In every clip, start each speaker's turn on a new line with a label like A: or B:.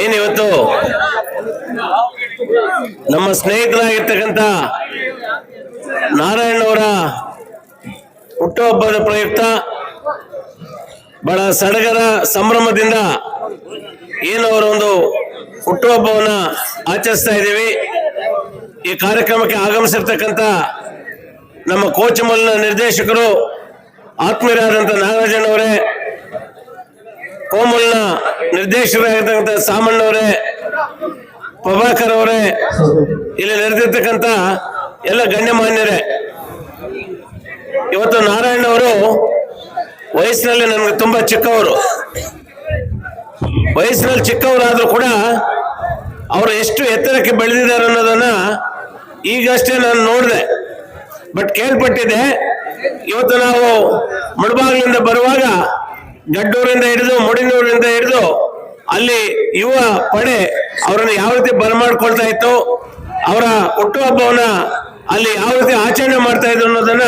A: ಏನಿವತ್ತು ನಮ್ಮ ಸ್ನೇಹಿತರಾಗಿರ್ತಕ್ಕಂಥ ನಾರಾಯಣವರ ಹುಟ್ಟುಹಬ್ಬದ ಪ್ರಯುಕ್ತ ಬಹಳ ಸಡಗರ ಸಂಭ್ರಮದಿಂದ ಏನು ಅವರ ಒಂದು ಹುಟ್ಟುಹಬ್ಬವನ್ನ ಆಚರಿಸ್ತಾ ಇದ್ದೀವಿ. ಈ ಕಾರ್ಯಕ್ರಮಕ್ಕೆ ಆಗಮಿಸಿರ್ತಕ್ಕಂಥ ನಮ್ಮ ಕೋಚಮಲ್ನ ನಿರ್ದೇಶಕರು ಆತ್ಮೀಯರಾದಂಥ ನಾಗರಾಜಣ್ಣವರೇ, ಕೋಮಲ್ನ ನಿರ್ದೇಶಕರಾಗಿರ್ತಕ್ಕಂಥ ಸಾಮಣ್ಣವರೇ, ಪ್ರಭಾಕರ್ ಅವರೇ, ಇಲ್ಲಿ ನೆರೆದಿರ್ತಕ್ಕಂಥ ಎಲ್ಲ ಗಣ್ಯಮಾನ್ಯರೇ, ಇವತ್ತು ನಾರಾಯಣವರು ವಯಸ್ಸಿನಲ್ಲಿ ನನಗೆ ತುಂಬಾ ಚಿಕ್ಕವರು. ವಯಸ್ಸಿನಲ್ಲಿ ಚಿಕ್ಕವರಾದ್ರೂ ಕೂಡ ಅವರು ಎಷ್ಟು ಎತ್ತರಕ್ಕೆ ಬೆಳೆದಿದ್ದಾರೆ ಅನ್ನೋದನ್ನ ಈಗಷ್ಟೇ ನಾನು ನೋಡಿದೆ, ಬಟ್ ಕೇಳ್ಪಟ್ಟಿದ್ದೆ. ಇವತ್ತು ನಾವು ಮುಳಬಾಗಿಲಿಂದ ಬರುವಾಗ ಗಡ್ಡೂರಿಂದ ಹಿಡಿದು ಮುಡಿನೂರಿಂದ ಹಿಡಿದು ಅಲ್ಲಿ ಯುವ ಪಡೆ ಅವರನ್ನು ಯಾವ ರೀತಿ ಬರಮಾಡ್ಕೊಳ್ತಾ ಇತ್ತು, ಅವರ ಹುಟ್ಟುಹಬ್ಬವನ್ನ ಅಲ್ಲಿ ಯಾವ ರೀತಿ ಆಚರಣೆ ಮಾಡ್ತಾ ಇದ್ರು ಅನ್ನೋದನ್ನ,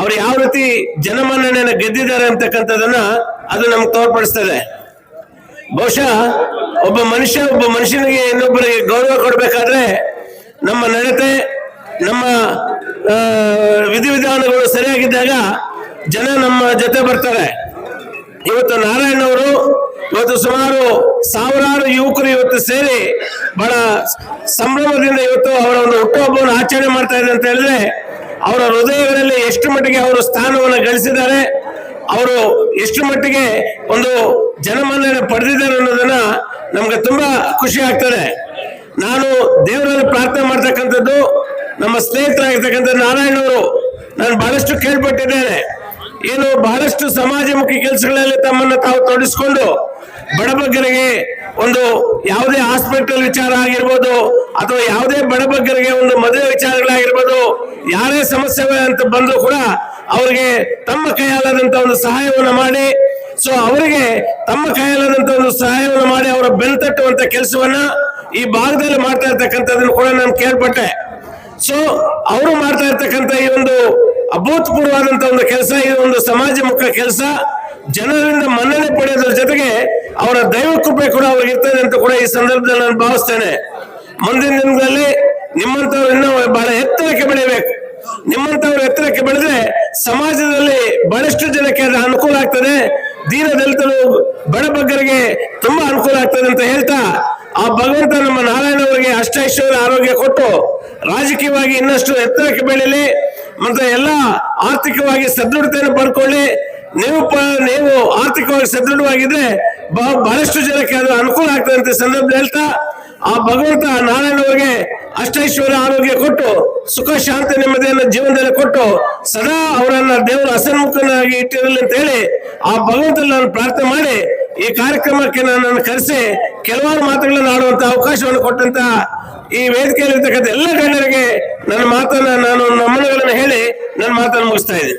A: ಅವ್ರು ಯಾವ ರೀತಿ ಜನಮನ್ನಣೆಯನ್ನು ಗೆದ್ದಿದ್ದಾರೆ ಅಂತಕ್ಕಂಥದನ್ನ ಅದು ನಮ್ಗೆ ತೋರ್ಪಡಿಸ್ತದೆ. ಬಹುಶಃ ಒಬ್ಬ ಮನುಷ್ಯನಿಗೆ ಇನ್ನೊಬ್ಬರಿಗೆ ಗೌರವ ಕೊಡ್ಬೇಕಾದ್ರೆ ನಮ್ಮ ನಡತೆ, ನಮ್ಮ ವಿಧಿವಿಧಾನಗಳು ಸರಿಯಾಗಿದ್ದಾಗ ಜನ ನಮ್ಮ ಜೊತೆ ಬರ್ತಾರೆ. ಇವತ್ತು ನಾರಾಯಣವರು ಇವತ್ತು ಸುಮಾರು ಸಾವಿರಾರು ಯುವಕರು ಇವತ್ತು ಸೇರಿ ಬಹಳ ಸಂಭ್ರಮದಿಂದ ಇವತ್ತು ಅವರ ಒಂದು ಹುಟ್ಟುಹಬ್ಬವನ್ನು ಆಚರಣೆ ಮಾಡ್ತಾ ಇದೆ ಅಂತ ಹೇಳಿದ್ರೆ, ಅವರ ಹೃದಯಗಳಲ್ಲಿ ಎಷ್ಟು ಮಟ್ಟಿಗೆ ಅವರು ಸ್ಥಾನವನ್ನು ಗಳಿಸಿದ್ದಾರೆ, ಅವರು ಎಷ್ಟು ಮಟ್ಟಿಗೆ ಒಂದು ಜನಮನ್ನಣೆ ಪಡೆದಿದ್ದಾರೆ ಅನ್ನೋದನ್ನ ನಮ್ಗೆ ತುಂಬಾ ಖುಷಿ ಆಗ್ತದೆ. ನಾನು ದೇವರಲ್ಲಿ ಪ್ರಾರ್ಥನೆ ಮಾಡ್ತಕ್ಕಂಥದ್ದು, ನಮ್ಮ ಸ್ನೇಹಿತರಾಗಿರ್ತಕ್ಕಂಥ ನಾರಾಯಣವರು ನಾನು ಬಹಳಷ್ಟು ಕೇಳ್ಪಟ್ಟಿದ್ದೇನೆ. ಏನು ಬಹಳಷ್ಟು ಸಮಾಜಮುಖಿ ಕೆಲಸಗಳಲ್ಲಿ ತಮ್ಮನ್ನು ತಾವು ತೊಡಗಿಸಿಕೊಂಡು ಬಡಬಗ್ಗರಿಗೆ ಒಂದು ಯಾವುದೇ ಹಾಸ್ಪಿಟಲ್ ವಿಚಾರ ಆಗಿರ್ಬೋದು, ಅಥವಾ ಯಾವುದೇ ಬಡಬಗ್ಗರಿಗೆ ಒಂದು ಮದುವೆ ವಿಚಾರಗಳಾಗಿರ್ಬೋದು, ಯಾರೇ ಸಮಸ್ಯೆ ಅಂತ ಬಂದ್ರು ಕೂಡ ಅವರಿಗೆ ತಮ್ಮ ಕೈಯಾಲಾದಂತ ಒಂದು ಸಹಾಯವನ್ನು ಮಾಡಿ, ಸೊ ಅವರಿಗೆ ತಮ್ಮ ಕೈಯಾಲಾದಂತ ಒಂದು ಸಹಾಯವನ್ನು ಮಾಡಿ ಅವರ ಬೆನ್ತಟ್ಟುವಂತ ಕೆಲಸವನ್ನ ಈ ಭಾಗದಲ್ಲಿ ಮಾಡ್ತಾ ಇರ್ತಕ್ಕಂಥದ್ದನ್ನು ಕೂಡ ನಾನು ಕೇಳ್ಪಟ್ಟೆ. ಸೊ ಅವರು ಮಾಡ್ತಾ ಇರ್ತಕ್ಕಂಥ ಈ ಒಂದು ಅಭೂತಪೂರ್ವವಾದಂತ ಒಂದು ಕೆಲಸ, ಈ ಒಂದು ಸಮಾಜಮುಖ ಕೆಲಸ, ಜನರಿಂದ ಮನ್ನಣೆ ಪಡೆಯೋದ್ರ ಜೊತೆಗೆ ಅವರ ದೈವ ಕೃಪೆ ಕೂಡ ಅವ್ರಿಗೆ ಇರ್ತದೆ ಅಂತ ಕೂಡ ಈ ಸಂದರ್ಭದಲ್ಲಿ ನಾನು ಭಾವಿಸ್ತೇನೆ. ಮುಂದಿನ ದಿನಗಳಲ್ಲಿ ನಿಮ್ಮಂತವ್ರು ಇನ್ನೂ ಬಹಳ ಎತ್ತರಕ್ಕೆ ಬೆಳಿಬೇಕು. ನಿಮ್ಮಂತವ್ರು ಎತ್ತರಕ್ಕೆ ಬೆಳೆದ್ರೆ ಸಮಾಜದಲ್ಲಿ ಬಹಳಷ್ಟು ಜನಕ್ಕೆ ಅದು ಅನುಕೂಲ ಆಗ್ತದೆ, ದೀನ ದಲಿತರು ಬಡಬಗ್ಗರಿಗೆ ತುಂಬಾ ಅನುಕೂಲ ಆಗ್ತದೆ ಅಂತ ಹೇಳ್ತಾ, ಆ ಭಗವಂತ ನಮ್ಮ ನಾರಾಯಣವರಿಗೆ ಅಷ್ಟೈಶ್ವರ್ಯ ಆರೋಗ್ಯ ಕೊಟ್ಟು ರಾಜಕೀಯವಾಗಿ ಇನ್ನಷ್ಟು ಎತ್ತರಕ್ಕೆ ಬೆಳೀಲಿ, ಮತ್ತೆ ಎಲ್ಲ ಆರ್ಥಿಕವಾಗಿ ಸದೃಢತೆಯನ್ನು ಪಡ್ಕೊಳ್ಳಿ. ನೀವು ಆರ್ಥಿಕವಾಗಿ ಸದೃಢವಾಗಿದ್ರೆ ಬಹಳಷ್ಟು ಜನಕ್ಕೆ ಅದು ಅನುಕೂಲ ಆಗ್ತದೆ ಅಂತ ಸಂದರ್ಭ ಹೇಳ್ತಾ, ಆ ಭಗವಂತ ನಾರಾಯಣವರಿಗೆ ಅಷ್ಟೈಶ್ವರ್ಯ ಆರೋಗ್ಯ ಕೊಟ್ಟು ಸುಖ ಶಾಂತಿ ನೆಮ್ಮದಿಯನ್ನು ಜೀವನದಲ್ಲಿ ಕೊಟ್ಟು ಸದಾ ಅವರನ್ನ ದೇವರು ಹಸನ್ಮುಖನಾಗಿ ಇಟ್ಟಿರಲಿ ಅಂತ ಹೇಳಿ ಆ ಭಗವಂತನ ನಾನು ಪ್ರಾರ್ಥನೆ ಮಾಡಿ ಈ ಕಾರ್ಯಕ್ರಮಕ್ಕೆ ನನ್ನನ್ನು ಕರೆಸಿ ಕೆಲವಾರು ಮಾತುಗಳನ್ನು ಆಡುವಂತ ಅವಕಾಶವನ್ನು ಕೊಟ್ಟಂತ ಈ ವೇದಿಕೆಯಲ್ಲಿರ್ತಕ್ಕಂಥ ಎಲ್ಲ ಗಣ್ಯರಿಗೆ ನನ್ನ ಮಾತನ್ನ ನಾನು ನಮನಗಳನ್ನು ಹೇಳಿ ನನ್ನ ಮಾತನ್ನು ಮುಗಿಸ್ತಾ ಇದ್ದೀನಿ.